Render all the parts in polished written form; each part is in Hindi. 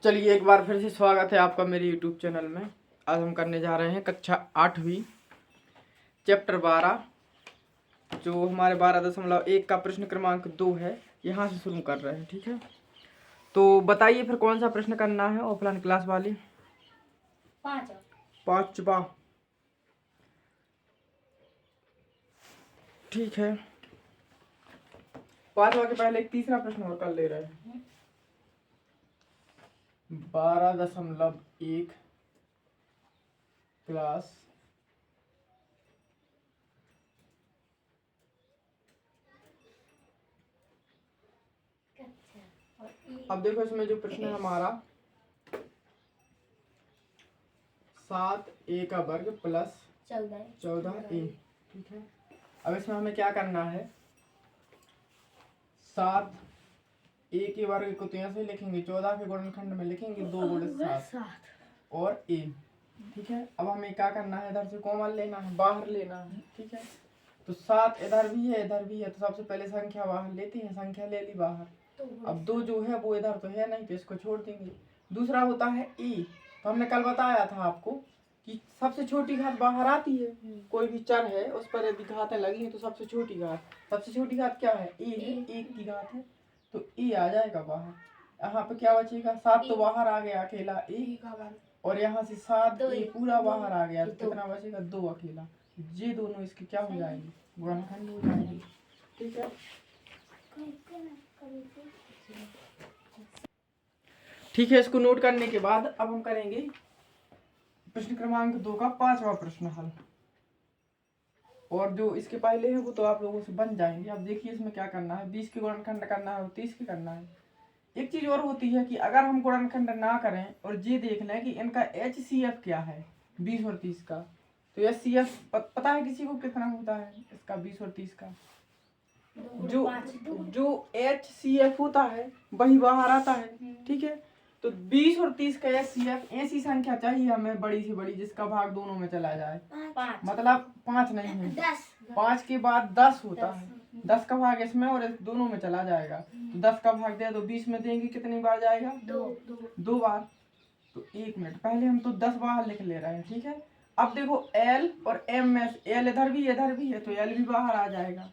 चलिए एक बार फिर से स्वागत है आपका मेरे यूट्यूब चैनल में। आज हम करने जा रहे हैं कक्षा 8वीं चैप्टर 12 जो हमारे 12.1 का प्रश्न क्रमांक 2 है। यहाँ से शुरू कर रहे हैं, ठीक है। तो बताइए फिर कौन सा प्रश्न करना है ऑफलाइन क्लास वाली? पांचवा, ठीक है। पांचवा के पहले एक तीसरा प्रश्न और कर ले रहे हैं। 12.1 क्लास अब देखो इसमें जो प्रश्न है हमारा 7a का वर्ग प्लस 14a, ठीक है। अब इसमें हमें क्या करना है, 7a के वर्ग को तो यहाँ से लिखेंगे, 14 के गुणनखंड में लिखेंगे 2 गुणित 7 और a, ठीक है। अब हमें क्या करना है, इधर से कॉमन लेना है, बाहर लेना है, ठीक है। तो 7 इधर भी है इधर भी है, तो सबसे पहले संख्या बाहर लेते हैं, संख्या ले ली बाहर। अब 2 जो है वो इधर तो है नहीं, तो इसको छोड़ देंगे। दूसरा होता है e, तो हमने कल बताया था आपको कि सबसे छोटी घात बाहर आती है। कोई भी चर है उस पर यदि घातें लगी हैं तो सबसे छोटी घात क्या है, ए है, 1 की घात है, तो e आ जाएगा बाहर। यहाँ पे क्या बचेगा, 7 तो बाहर आ गया अकेला ए, और यहाँ से 7a पूरा बाहर आ गया, तो कितना बचेगा, 2 अकेला। ये दोनों इसके क्या हो जाएंगे, गुणनखंड हो जाएंगे, ठीक है। ठीक है, इसको नोट करने के बाद अब हम करेंगे प्रश्न क्रमांक 2 का 5वां प्रश्न हल। और जो इसके पहले है वो तो आप लोगों से बन जाएंगे। अब देखिए इसमें क्या करना है, 20 के गुणनखंड करना है और 30 के करना है। एक चीज और होती है कि अगर हम गुणनखंड ना करें और ये देख लें कि इनका HCF क्या है 20 और 30 का, तो HCF पता है किसी को कितना होता है इसका 20 और 30 का? जो HCF होता है वही बाहर आता है, ठीक है। तो 20 और 30 का HCF ऐसी संख्या चाहिए हमें बड़ी से बड़ी जिसका भाग दोनों में चला जाए। मतलब 5 नहीं है, 5 के बाद 10 होता है, 10 का भाग इसमें और इस दोनों में चला जाएगा, तो 10 का भाग दे तो 20 में देंगे, कितनी बार जाएगा, 2 बार। तो 1 मिनट पहले हम तो 10 बाहर लिख ले रहे हैं, ठीक है। अब देखो L और M में L इधर भी है तो L भी बाहर आ जाएगा,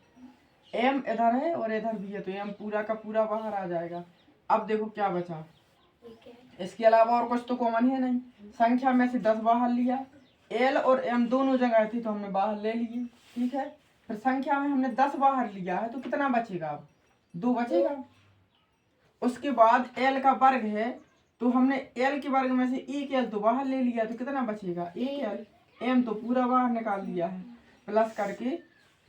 M इधर है और इधर भी है तो M पूरा का पूरा बाहर आ जाएगा। अब देखो क्या बचा, इसके अलावा और कुछ तो कॉमन है नहीं, संख्या में से 10 बाहर लिया, L और M दोनों जगह थी तो हमने बाहर ले लिए, ठीक है। फिर संख्या में हमने 10 बाहर लिया है तो कितना बचेगा, अब 2 बचेगा। उसके बाद L का वर्ग है तो हमने L के वर्ग में से 1 L तो बाहर ले लिया, तो कितना बचेगा, 1 L। M तो पूरा बाहर निकाल लिया है, प्लस करके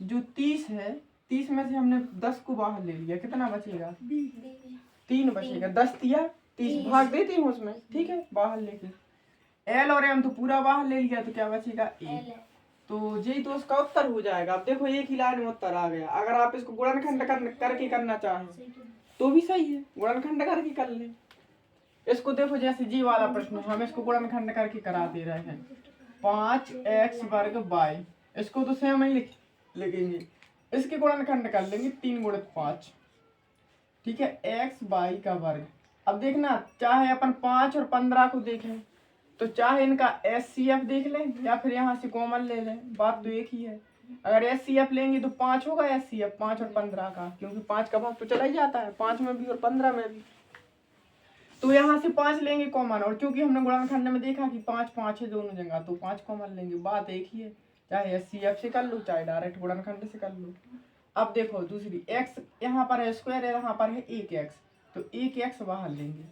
जो 30 है, 30 में से हमने 10 को बाहर ले लिया, कितना बचेगा, 3 बचेगा। 10 दिया 30 भाग देते हैं उसमें, ठीक है, बाहर लेके। L और M तो पूरा बाहर ले लिया तो क्या बचेगा, A। तो यही तो उसका उत्तर हो जाएगा। अब देखो एक ही लाइन में उत्तर आ गया। अगर आप इसको गुणनखंड करके करना चाहें तो भी सही है, गुणनखंड करके कर ले। इसको देखो जैसे जी वाला प्रश्न हम इसको गुणनखंड करके करा दे रहे हैं, 5x वर्ग y, इसको तो सेम ही लिखेंगे, इसके गुणनखंड कर लेंगे 3 गुणित 5, ठीक है, x y का वर्ग। अब देखना, चाहे अपन 5 और 15 को देखें तो चाहे इनका HCF देख लें या फिर यहाँ से कॉमन ले लें, बात तो एक ही है। अगर HCF लेंगे तो 5 होगा HCF 5 और 15 का, क्योंकि 5 का भाग तो चला ही जाता है 5 में भी और 15 में भी। तो यहाँ से 5 लेंगे कॉमन, और क्योंकि हमने गुणनखंड में देखा कि 5 5 है दोनों जगह, तो 5 कॉमन लेंगे, बात एक ही है। चाहे HCF से कर लो चाहे डायरेक्ट गुणनखंड से कर लो। अब देखो दूसरी, x यहाँ पर है स्क्वायर है, यहाँ पर है 1x, तो 1x बाहर लेंगे।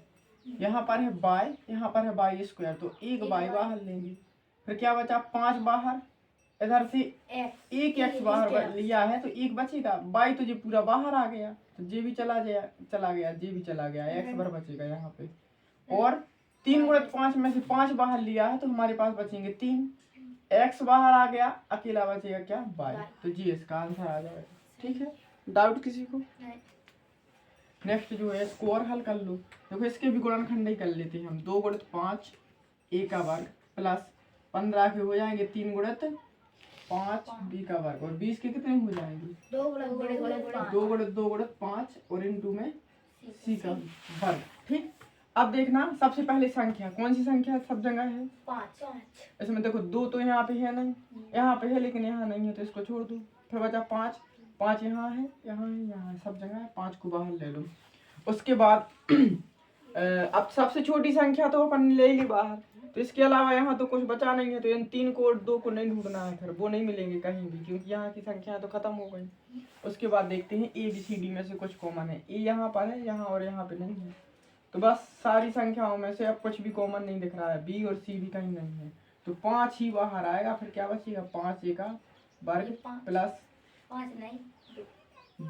यहाँ पर है y, यहाँ पर है y स्क्वायर, तो 1y बाहर लेंगे। फिर क्या बचा, 5 बाहर, इधर से 1x बाहर लिया है तो 1 बचेगा, y तो ये पूरा बाहर आ गया तो ये भी चला गया, ये भी चला गया, x बार बचेगा यहाँ पे। और 3 गुणित 5 में से 5 बाहर लिया है तो हमारे पास बचेंगे 3, x बाहर आ गया, अकेला बचेगा क्या, y। तो जी इसका आंसर आ जाएगा, ठीक है। डाउट किसी को? नेक्स्ट जो है इसको और हल कर लो। देखो इसके भी गुणनखंड ही कर लेते हैं हम, 2 गुणित 5 a का वर्ग प्लस 15 के हो जाएंगे 3 गुणित 5 b का वर्ग, और 20 के कितने हो जाएंगे, 2 गुणित 5 और इनटू में c का वर्ग, ठीक। अब देखना सबसे पहले संख्या, कौन सी संख्या सब जगह है? 5। इसमें देखो 2 तो यहाँ पे है नहीं, यहाँ पे है लेकिन यहाँ नहीं है, तो इसको छोड़ दो। फिर बचा 5, 5 यहाँ है, यहाँ है, यहाँ है, सब जगह है। 5 को बाहर ले लो। उसके बाद अब सबसे छोटी संख्या तो अपन ले ली बाहर, तो इसके अलावा यहाँ तो कुछ बचा नहीं है, तो इन 3 को और 2 को नहीं ढूंढना है, फिर वो नहीं मिलेंगे कहीं भी, क्योंकि यहाँ की संख्या तो खत्म हो गई। उसके बाद देखते हैं ABCD में से कुछ कॉमन है। ए यहाँ पर है, यहाँ और यहाँ पे नहीं है, तो बस सारी संख्याओं में से अब कुछ भी कॉमन नहीं दिख रहा है। B और C भी कहीं नहीं है, तो 5 ही बाहर आएगा। फिर क्या बचेगा? 5A का वर्ग प्लस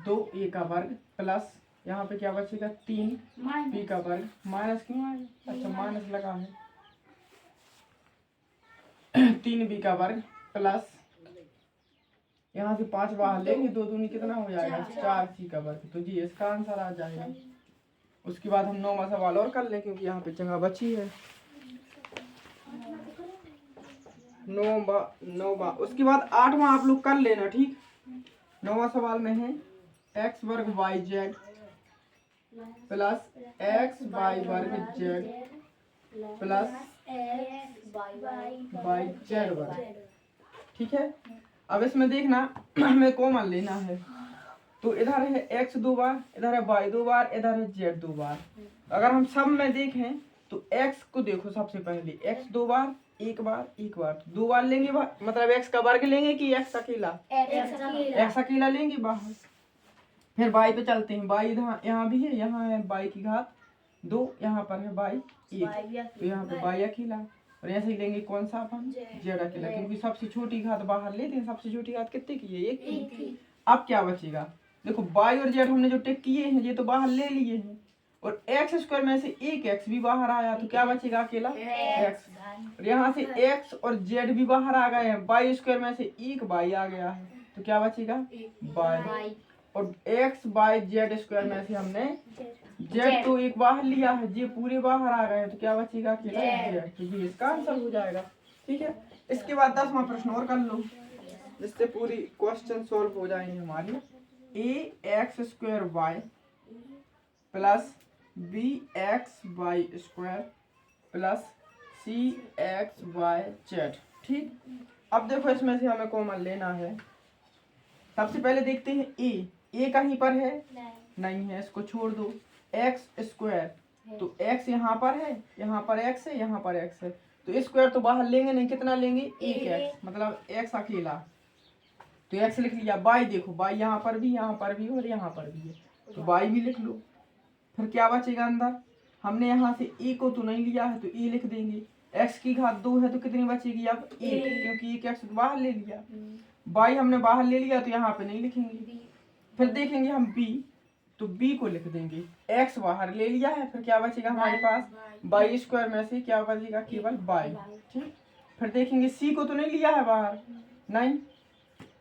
2A का वर्ग प्लस यहाँ पे क्या बचेगा? 3B का वर्ग। माइनस क्यों आएगा? अच्छा माइनस लगा है। 3B का वर्ग प्लस यहाँ से 5 बाहर लेंगे, 2 दूनी कितना हो जाएगा? 4C का वर्ग। तो जी इसका आंसर आ जाएगा। उसके बाद हम 9वां सवाल और कर लें, क्योंकि यहाँ पे जगह बची है। 9वां। उसके बाद 8वां आप लोग कर लेना, ठीक। 9वां सवाल में है x वर्ग yz प्लस x y वर्ग z प्लस yz वर्ग, ठीक है। अब इसमें देखना हमें कॉमन लेना है, तो इधर है x 2 बार, इधर है y 2 बार, इधर है z 2 बार। अगर हम सब में देखें तो x को देखो सबसे पहले, x 2 बार, एक बार, एक बार, तो 2 बार लेंगे, मतलब x का वर्ग लेंगे कि x अकेला? x अकेला लेंगे बाहर। फिर y पे चलते हैं। y इधर यहाँ भी है, यहाँ है y की घात 2, यहाँ पर है y 1, तो यहाँ पे y अकेला। और ऐसे ही लेंगे कौन सा अपन? z अकेला, क्योंकि सबसे छोटी घात बाहर लेते हैं। सबसे छोटी घात कितने की है? 1 की। अब क्या बचेगा? देखो y और z हमने जो टिक किए हैं ये तो बाहर ले लिए हैं, और x स्क्वायर में से एक x भी बाहर आया, तो क्या बचेगा? अकेला x। और यहाँ से x और z भी बाहर आ गए हैं, y स्क्वायर में से एक y आ गया है, तो क्या बचेगा? y। और x y z स्क्वायर में से हमने z तो एक बाहर लिया है, ये पूरे बाहर आ गए हैं, तो क्या बचेगा? अकेला z। तो ये इसका आंसर हो जाएगा, ठीक है। इसके बाद 10वां प्रश्न और कर लो, जिससे पूरी क्वेश्चन सॉल्व हो जाएंगे हमारी। ax square y plus bxy square plus cxyz, ठीक। अब देखो इसमें से हमें कॉमन लेना है। सबसे पहले देखते हैं a कहीं पर है? नहीं है, इसको छोड़ दो। x स्क्वायर, तो x यहाँ पर है, यहाँ पर x है, यहाँ पर x है, तो स्क्वायर तो बाहर लेंगे नहीं, कितना लेंगे? 1x, मतलब x अकेला, तो x लिख लिया। y देखो, y यहाँ पर भी, यहाँ पर भी और यहाँ पर भी है, तो y भी लिख लो। फिर क्या बचेगा अंदर? हमने यहाँ से a को तो नहीं लिया है, तो a लिख देंगे। x की घात 2 है, तो कितनी बचेगी? अब 1, क्योंकि 1x बाहर ले लिया। y हमने बाहर ले लिया, तो यहाँ पे नहीं लिखेंगे। फिर देखेंगे हम b, तो b को लिख देंगे। x बाहर ले लिया है, फिर क्या बचेगा हमारे पास? y स्क्वायर में से क्या बचेगा? केवल y, ठीक। फिर देखेंगे c को तो नहीं लिया है बाहर, नहीं,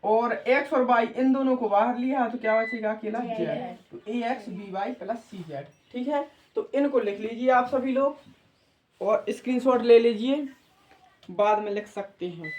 और x और y इन दोनों को बाहर लिया है, तो क्या बचेगा? अकेला z, तो ax by प्लस cz, ठीक है। तो इनको लिख लीजिए आप सभी लोग, और स्क्रीनशॉट ले लीजिए, बाद में लिख सकते हैं।